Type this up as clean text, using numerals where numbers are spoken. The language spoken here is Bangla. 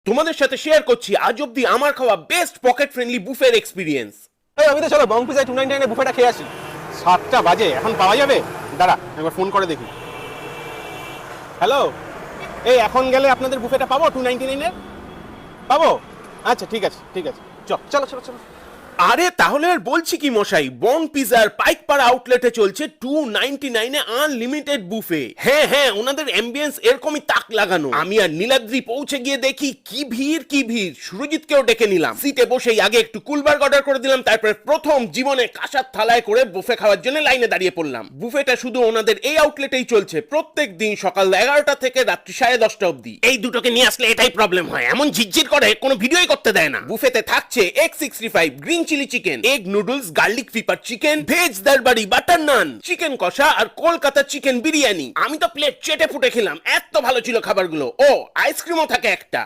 তোমাদের সাথে শেয়ার করছি আজ অব্দি আমার খাওয়া বেস্ট পকেট ফ্রেন্ডলি বুফের এক্সপিরিয়েন্স। এই আমি তো চলো বং পিজায় 299 এর বুফেটা খেয়ে আসি। 7টা বাজে, এখন পাওয়া যাবে? দাঁড়া একবার ফোন করে দেখি। হ্যালো, এই এখন গেলে আপনাদের বুফেটা পাবো 299 এর? পাবো? আচ্ছা ঠিক আছে ঠিক আছে, চলো চলো চলো। আরে তাহলে আর বলছি কি মশাই, বং পিজার পাইকপাড়া আউটলেটে চলছে 299 এ আনলিমিটেড বুফে। হ্যাঁ হ্যাঁ, ওনাদের অ্যাম্বিয়েন্স এরকমই তাক লাগানো। আমি আর নীলাদ্রি পৌঁছে গিয়ে দেখি কি ভিড় কি ভিড়। সুরজিৎকেও ডেকে নিলাম, সিটে বসেই আগে একটু কুলবার্গ অর্ডার করে দিলাম, তারপর প্রথম জীবনে কাঁসার থালায় করে বুফে খাওয়ার জন্য লাইনে দাঁড়িয়ে পড়লাম। বুফেটা শুধু ওনাদের এই আউটলেটেই চলছে, প্রত্যেক দিন সকাল 11টা থেকে রাত্রি 10:30 অবধি। এই দুটোকে নিয়ে আসলে এটাই প্রবলেম হয়, এমন ঝিরঝির করে কোনো ভিডিওই করতে দেয় না। বুফেতে থাকছে X65 green chilli chicken, egg noodles, garlic pepper chicken, veg darbari, butter naan, chicken কষা আর কলকাতা চিকেন বিরিয়ানি। আমি তো প্লেট চেটে ফুটে খেলাম, এত ভালো ছিল খাবারগুলো। ও আইসক্রিমও থাকে একটা।